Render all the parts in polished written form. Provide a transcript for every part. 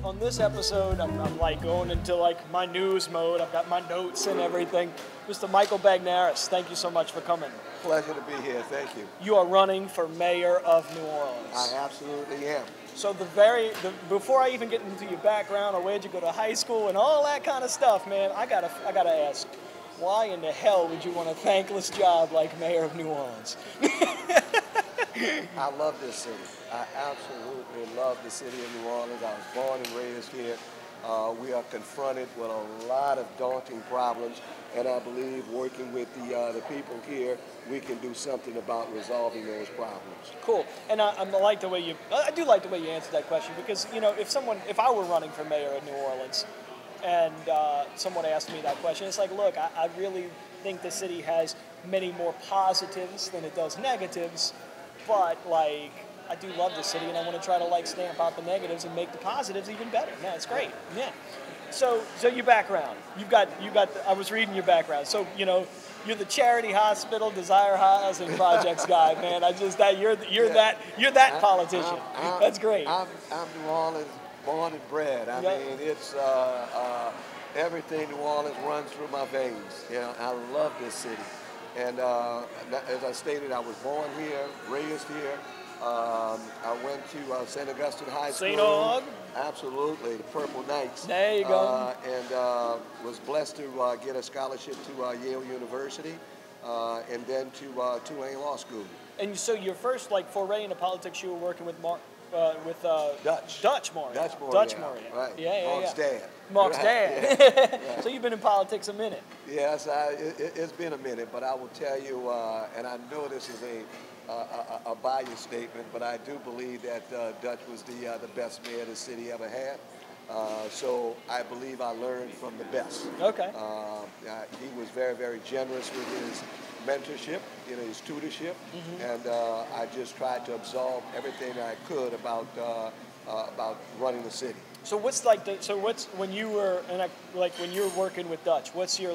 on this episode, I'm like going into like my news mode. I've got my notes and everything. Mr. Michael Bagneris, thank you so much for coming. Pleasure to be here. Thank you. You are running for mayor of New Orleans. I absolutely am. So before I even get into your background or where'd you go to high school and all that kind of stuff, man, I gotta ask, why in the hell would you want a thankless job like mayor of New Orleans? I love this city. I absolutely love the city of New Orleans. I was born and raised here. We are confronted with a lot of daunting problems, and I believe working with the people here, we can do something about resolving those problems. Cool. And I do like the way you answered that question, because if I were running for mayor of New Orleans, and someone asked me that question, it's like, look, I really think the city has many more positives than it does negatives, but like, I do love the city, and I want to try to like stamp out the negatives and make the positives even better. Yeah, it's great. Yeah. So your background, I was reading your background. So you're the charity hospital, Desire Housing Projects guy, man. You're that politician. That's great. I'm New Orleans born and bred. I mean, it's everything New Orleans runs through my veins. I love this city. And as I stated, I was born here, raised here. I went to St. Augustine High School. St. Aug? Absolutely, the Purple Knights. There you go. And was blessed to get a scholarship to Yale University, and then to Tulane Law School. And so your first foray into politics, you were working with Dutch Moore. Right. Yeah. Mark's dad. Mark's dad. Yeah. So you've been in politics a minute. Yes, it's been a minute, but I will tell you, and I know this is a biased statement, but I do believe that Dutch was the best mayor the city ever had. So I believe I learned from the best. Okay. He was very, very generous with his mentorship, his tutorship, and I just tried to absorb everything I could about running the city. So when you were working with Dutch, what's your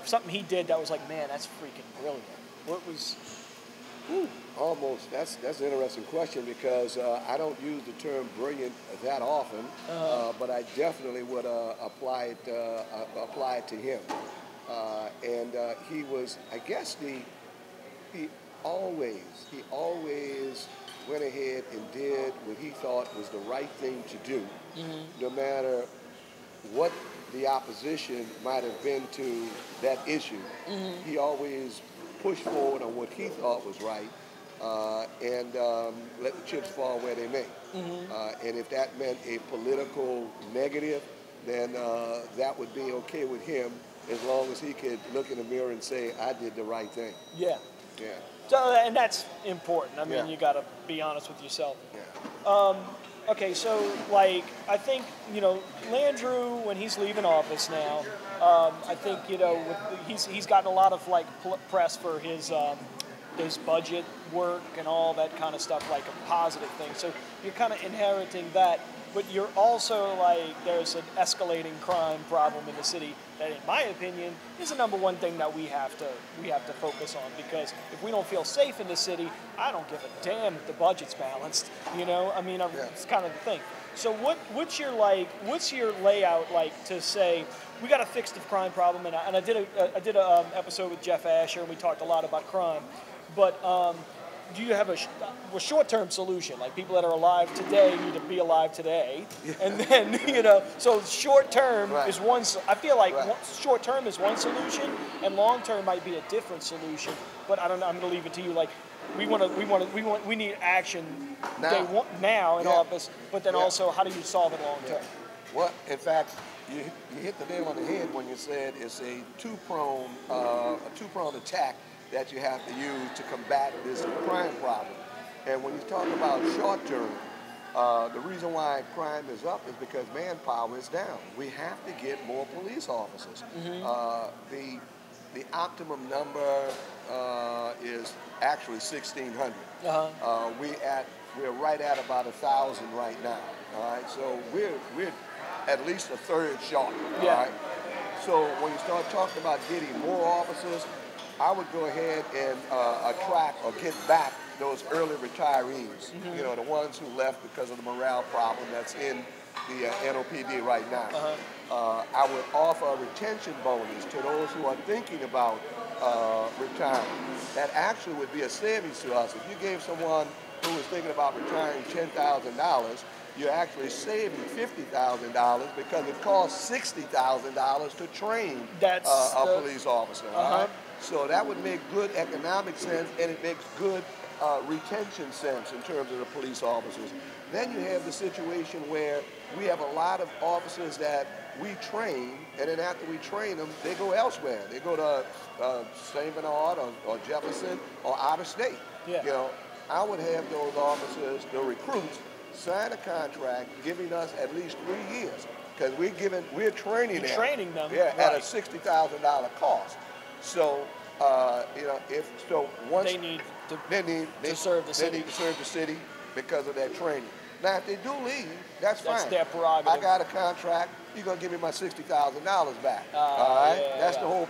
something he did that was like, man, that's freaking brilliant? What was? Almost. That's an interesting question, because I don't use the term brilliant that often, but I definitely would apply it to him. And he was, I guess, he always went ahead and did what he thought was the right thing to do, no matter what the opposition might have been to that issue. He always pushed forward on what he thought was right, and let the chips fall where they may. And if that meant a political negative, then that would be okay with him, as long as he could look in the mirror and say, I did the right thing. Yeah. Yeah. So, and that's important. I mean, you got to be honest with yourself. Yeah. Okay, so I think Landrieu, when he's leaving office now, I think he's gotten a lot of press for his budget work and all that kind of stuff, like a positive thing. So you're kind of inheriting that, but you're also there's an escalating crime problem in the city that, in my opinion, is the #1 thing that we have to focus on, because if we don't feel safe in the city, I don't give a damn if the budget's balanced. It's kind of the thing. So what's your layout to say we got to fix the crime problem? And I did a episode with Jeff Asher, and we talked a lot about crime, but do you have a short-term solution? Like, people that are alive today need to be alive today, and then so short-term is one. I feel like short-term is one solution, and long-term might be a different solution. But I don't know. I'm going to leave it to you. We need action now in office, but then also, how do you solve it long-term? Well, in fact, you hit the nail on the head when you said it's a two-pronged attack that you have to use to combat this crime problem. And when you talk about short-term, the reason why crime is up is because manpower is down. We have to get more police officers. The optimum number is actually 1,600. We're right at about 1,000 right now. All right, so we're at least a third short. All right. So when you start talking about getting more officers, I would go ahead and attract or get back those early retirees, you know, the ones who left because of the morale problem that's in the NOPD right now. I would offer a retention bonus to those who are thinking about retiring. That actually would be a savings to us. If you gave someone who was thinking about retiring $10,000, you're actually saving $50,000 because it costs $60,000 to train a police officer. All right? So that would make good economic sense, and it makes good retention sense in terms of the police officers. Then you have the situation where we have a lot of officers that we train, and then after we train them, they go elsewhere. They go to St. Bernard or Jefferson or out of state. You know, I would have those officers, the recruits, sign a contract giving us at least 3 years, because we're training them at a $60,000 cost. So you know, once they need to serve the city. They need to serve the city because of that training. Now, if they do leave, that's fine. That's their prerogative. I got a contract. You're gonna give me my $60,000 back. All right, that's the whole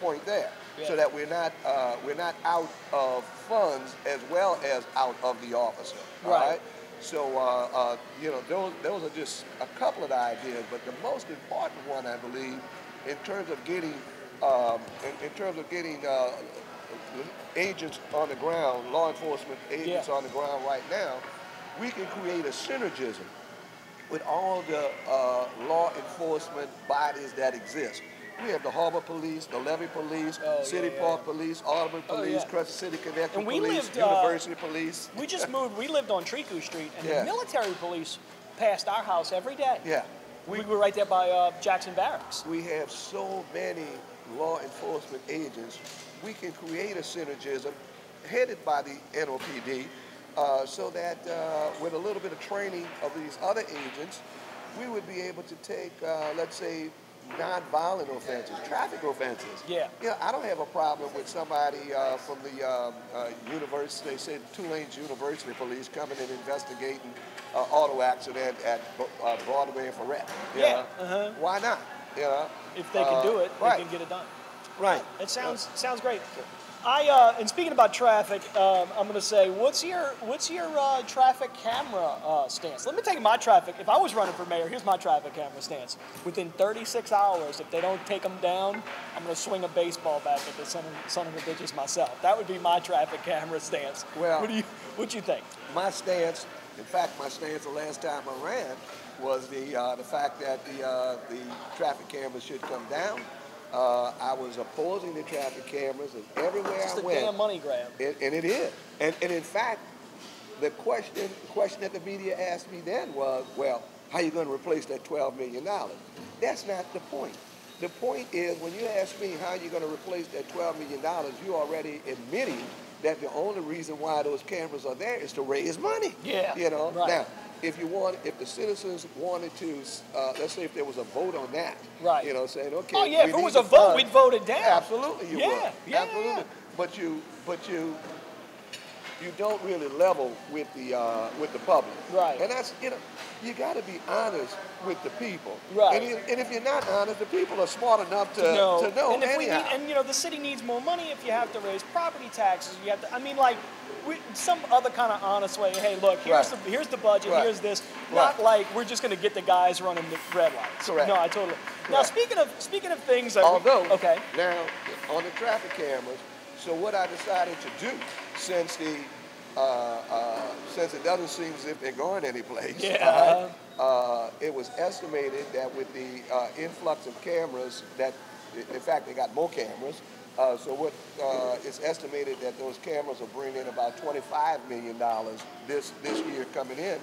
point there. So that we're not out of funds as well as out of the officer. All right. So you know, those are just a couple of the ideas, but the most important one, I believe, in terms of getting agents on the ground, law enforcement agents on the ground right now, we can create a synergism with all the law enforcement bodies that exist. We have the Harbor Police, the Levee Police, City Park Police, Audubon Police, Crescent City Connecticut Police, University Police. We just moved. We lived on Tricu Street, and the military police passed our house every day. We were right there by Jackson Barracks. We have so many law enforcement agents. We can create a synergism headed by the NOPD so that with a little bit of training of these other agents, we would be able to take, let's say, non-violent offenses, traffic offenses. You know, I don't have a problem with somebody from the university, say Tulane's University Police, coming and investigating auto accident at Broadway and Ferret. Why not? You know, if they can do it, they can get it done. It sounds great. And speaking about traffic, I'm going to say, what's your traffic camera stance? Let me tell you my traffic. If I was running for mayor, here's my traffic camera stance. Within 36 hours, if they don't take them down, I'm going to swing a baseball bat at the son of the bitches myself. That would be my traffic camera stance. Well, what do you think? My stance, in fact, my stance the last time I ran was the fact that the traffic cameras should come down. I was opposing the traffic cameras, and everywhere I went, it's a damn money grab. And it is. And in fact, the question that the media asked me then was, well, how are you going to replace that $12 million? That's not the point. The point is, when you ask me how you're going to replace that $12 million, you're already admitting that the only reason why those cameras are there is to raise money. You know. Now, if the citizens wanted to, let's say if there was a vote on that, you know, saying, okay, if it was a vote, we'd vote it down. Absolutely, you would. Absolutely. But you don't really level with the public. And that's, you know, you got to be honest with the people. And if you're not honest, the people are smart enough to know. And and you know, the city needs more money. If you have to raise property taxes, you have to. I mean, like, some other kind of honest way. Hey, look, here's the budget. Here's this. Not like we're just going to get the guys running the red lights. No, I totally. Now, speaking of things that now on the traffic cameras. So what I decided to do, since it doesn't seem as if they're going anyplace, it was estimated that with the influx of cameras, that in fact they got more cameras. So what it's estimated that those cameras will bring in about $25 million this year coming in.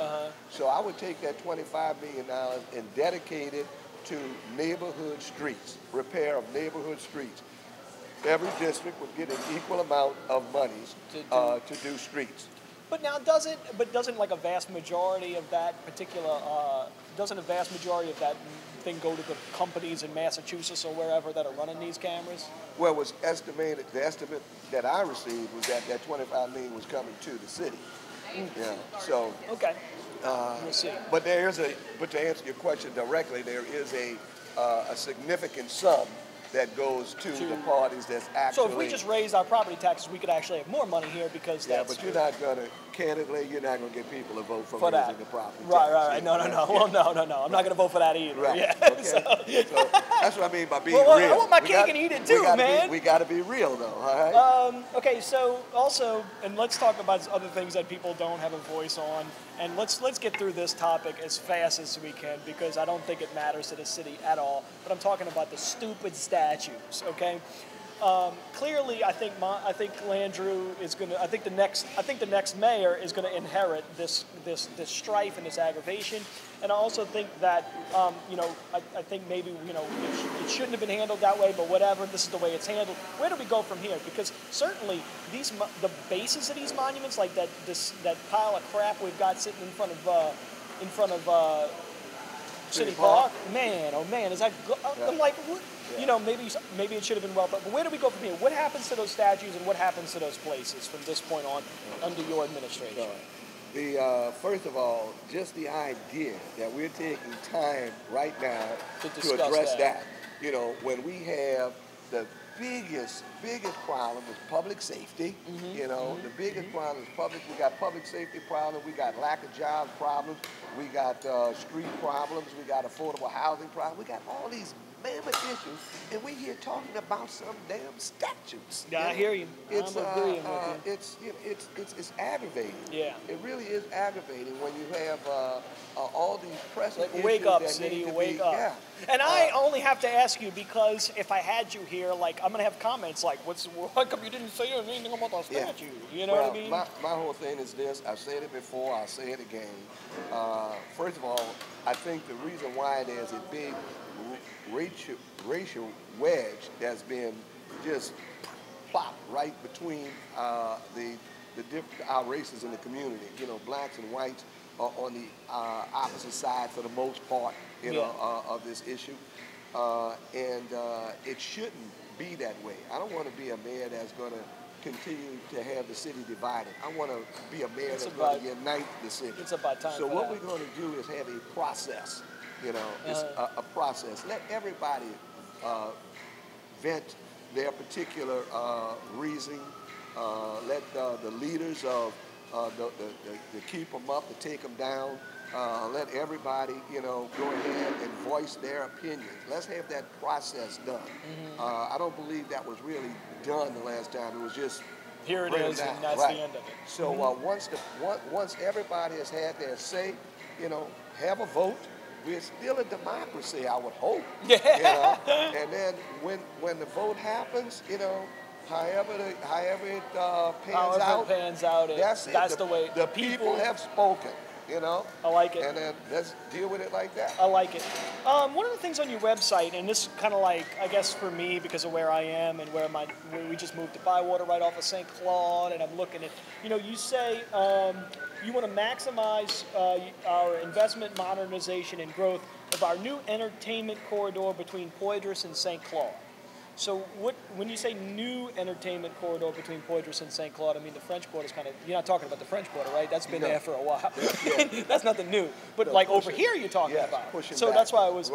So I would take that $25 million and dedicate it to neighborhood streets, repair of neighborhood streets. Every district would get an equal amount of monies to do streets. But now, doesn't like a vast majority of that particular, doesn't a vast majority of that thing go to the companies in Massachusetts or wherever that are running these cameras? Well, it was estimated, the estimate that I received was that $25 million was coming to the city. So. Okay. We'll see. But to answer your question directly, there is a significant sum that goes to the parties that's actually. So if we just raised our property taxes, we could actually have more money here because yeah, that's. but you're not gonna. Candidly, you're not gonna get people to vote for that. raising the property tax. Right. No. Well, no. I'm not gonna vote for that either. Right. Yeah. Okay. So that's what I mean by being real. I want my cake and eat it too, man. We got to be real, though. All right. Okay. So also, and let's talk about other things that people don't have a voice on, and let's get through this topic as fast as we can because I don't think it matters to the city at all. But I'm talking about the stupid statues. Okay. Clearly, I think Landrieu is going to. I think the next mayor is going to inherit this strife and this aggravation. And I also think that I think maybe it shouldn't have been handled that way, but whatever. This is the way it's handled. Where do we go from here? Because certainly the bases of these monuments, like that pile of crap we've got sitting in front of City Park. Man, oh man, is that? I'm like, what? Yeah. Maybe it should have been well done. But where do we go from here? What happens to those statues and what happens to those places from this point on under your administration? First of all, just the idea that we're taking time right now to address that. When we have the biggest problem is public safety. The biggest problem is we got public safety problems, we got lack of jobs problems, we got street problems, we got affordable housing problems, we got all these mammoth issues, and we're here talking about some damn statues. Yeah, I hear you. I'm agreeing with you. It's aggravating. Yeah. It really is aggravating when you have all these pressing issues. Wake up, that city, need to wake be, up. Yeah. And I only have to ask you because if I had you here, like I'm gonna have comments like, "Why come you didn't say anything about the statue?" You know what I mean? My whole thing is this. I've said it before. I'll say it again. First of all, I think the reason why there's a big racial wedge that's been just plopped right between our races in the community. Blacks and whites are on the opposite side for the most part. Of this issue, and it shouldn't be that way. I don't want to be a mayor that's going to continue to have the city divided. I want to be a mayor that's going to unite the city. It's about time. So what we're going to do is have a process. It's a process. Let everybody vent their particular reasoning. Let the leaders of to keep them up, to take them down. Let everybody, go ahead and voice their opinions. Let's have that process done. I don't believe that was really done the last time. It was just here it is, and that's the end of it. So once everybody has had their say, have a vote. We're still a democracy, I would hope. Yeah. And then when the vote happens, however it pans out, that's the way the people have spoken. I like it. And then let's deal with it like that. I like it. One of the things on your website, and this is kind of like, I guess for me, because of where I am and where we just moved to Bywater right off of St. Claude, and I'm looking at, you say you want to maximize our investment, modernization, and growth of our new entertainment corridor between Poydras and St. Claude. So when you say new entertainment corridor between Poydras and St. Claude, I mean the French Quarter is kind of, you're not talking about the French Quarter, right? That's been there for a while. Yeah. That's nothing new. But over here you're talking about. So that's why I was,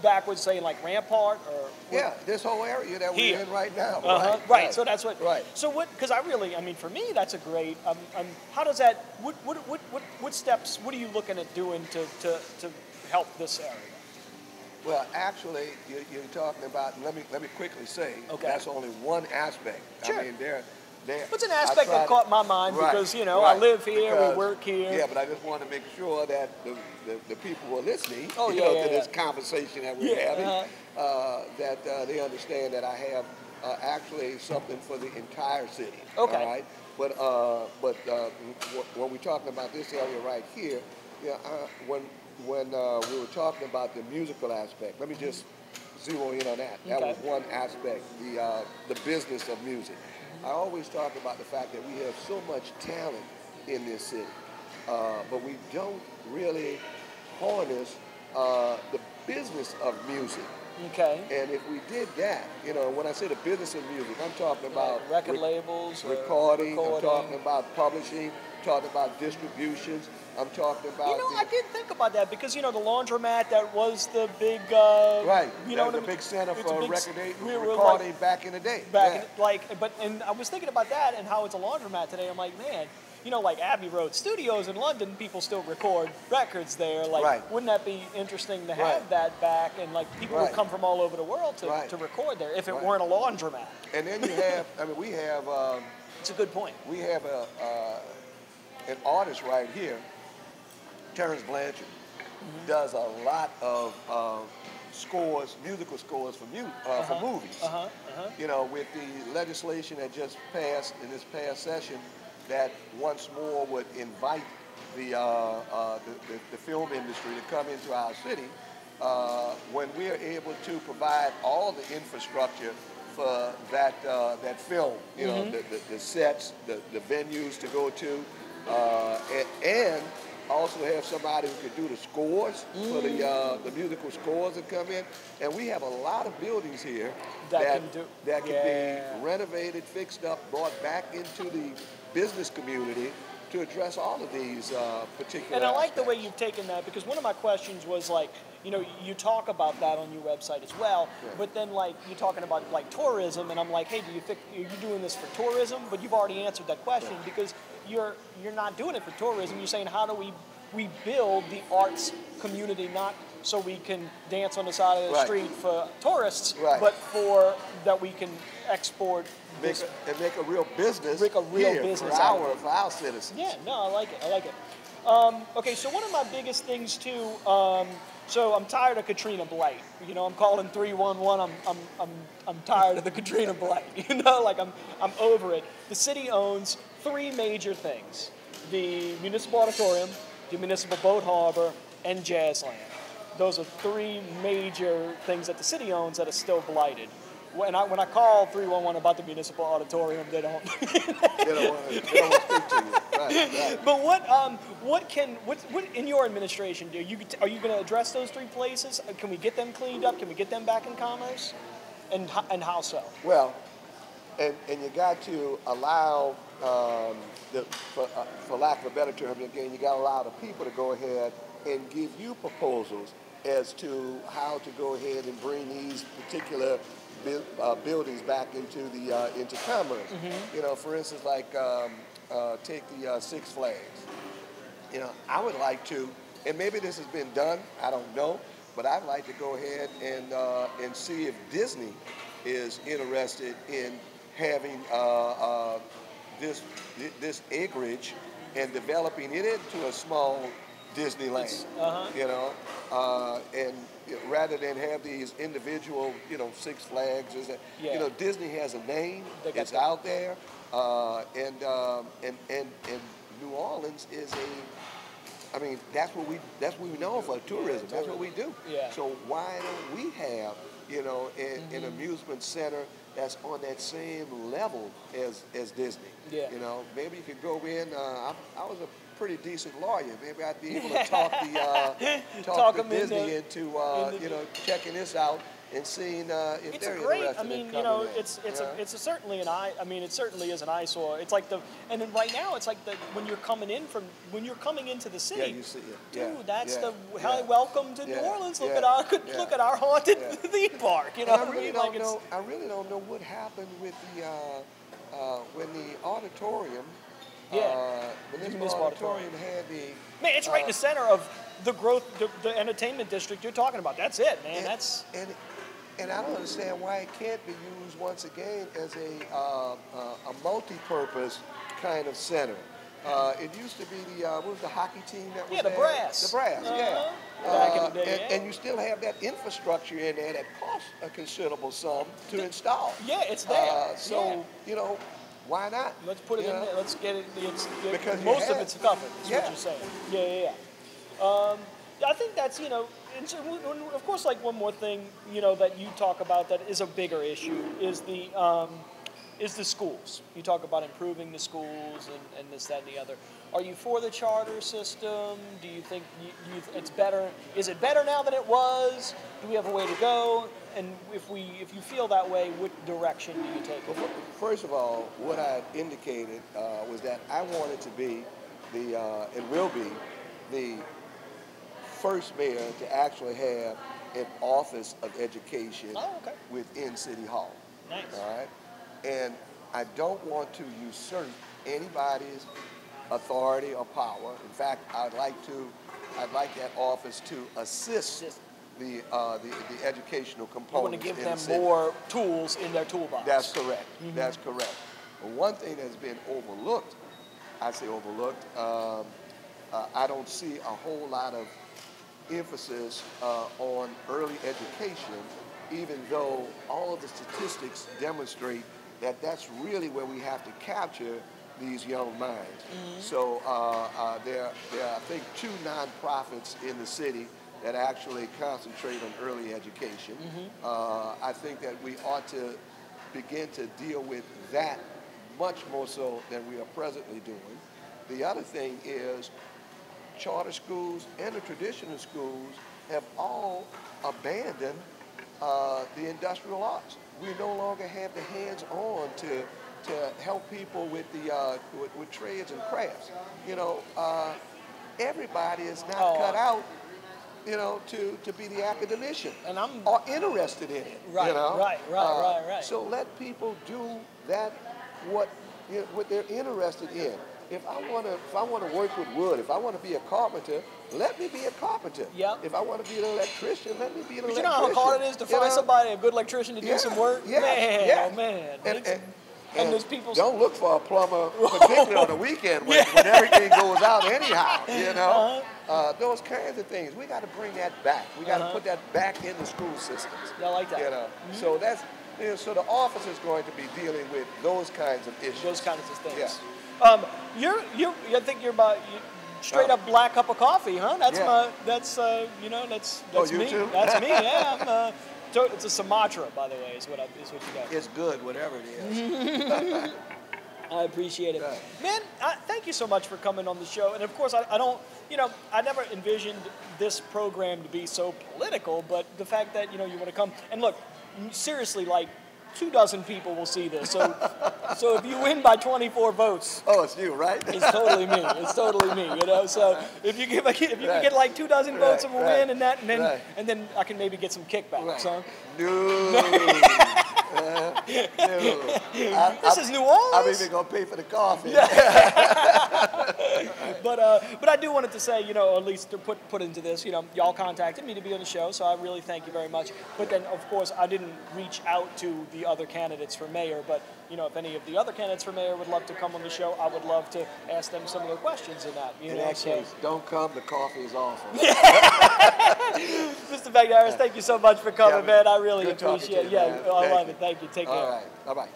backwards saying like Rampart or? Yeah, this whole area that we're in right now. Right, so that's what. Right. So because for me that's a great, how does that, what steps, what are you looking at doing to help this area? Well, actually, you're talking about. Let me quickly say that's only one aspect. Sure. I mean, It's an aspect that caught my mind because I live here, we work here. Yeah, but I just want to make sure that the people who are listening, to this conversation that we're having, that they understand that I have actually something for the entire city. Okay. All right. But when we're talking about this area right here, when we were talking about the musical aspect, let me just zero in on that. That was one aspect, the business of music. I always talk about the fact that we have so much talent in this city, but we don't really harness the business of music. Okay. And if we did that, when I say the business of music, I'm talking about record labels, recording, I'm talking about publishing, talking about distributions. I'm talking about. I did think about that because the laundromat that was the big. Right. You know, the big center it's for a big, recording back in the day. Back and I was thinking about that and how it's a laundromat today. I'm like, man. Like Abbey Road Studios in London, people still record records there. Like, right. Wouldn't that be interesting to have that back? And like, people would come from all over the world to record there if it weren't a laundromat. And then you have, we have. It's a good point. We have an artist right here, Terrence Blanchard, does a lot of scores, musical scores for movies. With the legislation that just passed in this past session, that once more would invite the film industry to come into our city, when we are able to provide all the infrastructure for that film, the sets, the venues to go to, and also have somebody who could do the scores for the musical scores that come in. And we have a lot of buildings here that can be renovated, fixed up, brought back into the business community to address all of these particular And I like aspects. the way you've taken that, because one of my questions was like, you talk about that on your website as well, but then like you're talking about like tourism, and I'm like, hey, do you think you're doing this for tourism? But you've already answered that question because you're not doing it for tourism. You're saying how do we build the arts community, not so we can dance on the side of the street for tourists, but for that we can export make a real business. Make a real business for our citizens. Yeah, no, I like it. Okay, so one of my biggest things too. So I'm tired of Katrina Blight. I'm calling 311. I'm tired of the Katrina Blight. I'm over it. The city owns 3 major things: the municipal auditorium, the municipal boat harbor, and Jazzland. Those are 3 major things that the city owns that are still blighted. When I call 311 about the municipal auditorium, they don't. They don't want to speak to you. Right. But what in your administration are you going to address those 3 places? Can we get them cleaned up? Can we get them back in commerce? And how so? Well, and you got to allow, for lack of a better term, again, you got to allow the people to go ahead and give you proposals as to how to go ahead and bring these particular buildings back into commerce. For instance, like take the Six Flags. I would like to, and maybe this has been done, I don't know, but I'd like to go ahead and see if Disney is interested in having this acreage and developing it into a small Disneyland. And rather than have these individual, Six Flags, Disney has a name. It's out there, and New Orleans is that's what we know for tourism. That's what we do. Yeah. So why don't we have an amusement center that's on that same level as Disney? Yeah. Maybe you could go in. I was a pretty decent lawyer. Maybe I'd be able to talk Disney into checking this out and seeing if they're interested in coming in. It's certainly it certainly is an eyesore. It's like and then right now it's like when you're coming into the city. Yeah, you see it. Dude, that's welcome to New Orleans. Look at our haunted theme park. I really don't know what happened with the when the auditorium. The municipal auditorium had the. Man, it's right in the center of the growth, the entertainment district you're talking about. That's it, man. And I don't understand why it can't be used once again as a multi-purpose kind of center. It used to be what was the hockey team that was there? The Brass. The Brass, Back in the day, and you still have that infrastructure in there that costs a considerable sum to install. Yeah, it's there. Why not? Let's put it in there. Let's get it. Because most of it's covered. Is what you're saying. Yeah. I think that's of course, like one more thing that you talk about that is a bigger issue is the schools. You talk about improving the schools and this, that, and the other. Are you for the charter system? Do you think it's better? Is it better now than it was? Do we have a way to go? And if you feel that way, what direction do you take? Well, first of all, what I indicated was that I wanted to be and will be the first mayor to actually have an office of education within City Hall. Nice. All right, and I don't want to usurp anybody's authority or power. In fact, I'd like that office to assist the educational components. You want to give them more tools in their toolbox. That's correct. Mm-hmm. That's correct. But one thing that's been overlooked, I say overlooked, I don't see a whole lot of emphasis on early education, even though all of the statistics demonstrate that that's really where we have to capture these young minds. Mm-hmm. So there are, I think, 2 nonprofits in the city that actually concentrate on early education. Mm-hmm. I think that we ought to begin to deal with that much more so than we are presently doing. The other thing is charter schools and the traditional schools have all abandoned the industrial arts. We no longer have the hands-on to help people with the with trades and crafts. You know, everybody is not cut out, you know, to be the academician, and I'm or interested in it. Right, you know? right. So let people do that what they're interested in. If I want to work with wood, if I want to be a carpenter, let me be a carpenter. Yep. If I want to be an electrician, let me be an electrician. But you know how hard it is to find somebody, a good electrician, to do some work? Yeah, man, oh man. And there's people. Don't look for a plumber, particularly on the weekend when everything goes out anyhow. You know, those kinds of things. We got to bring that back. We got to put that back in the school systems. I like that. You know, so that's so the office is going to be dealing with those kinds of issues. Those kinds of things. Yeah. I think you're about straight up black cup of coffee, huh? That's that's you me. Too? That's me. Yeah. It's a Sumatra, by the way, is what you got. It's good, whatever it is. I appreciate it. Man, thank you so much for coming on the show. And of course, I never envisioned this program to be so political, but the fact that, you want to come, and look, seriously, like, 24 people will see this. So if you win by 24 votes, it's you, right? It's totally me. It's totally me. So if you can get like 24 votes of a win and that, and then I can maybe get some kickbacks, huh? No. This is New Orleans. I'm even gonna pay for the coffee. But I do wanted to say, or at least to put into this, y'all contacted me to be on the show, so I really thank you very much. But then, of course, I didn't reach out to the other candidates for mayor. But if any of the other candidates for mayor would love to come on the show, I would love to ask them some of their questions in that. In that case, don't come. The coffee is awful. Mr. Bagneris, thank you so much for coming, man. I really Good appreciate it. I love it. Thank you. Take care. All right. Bye-bye.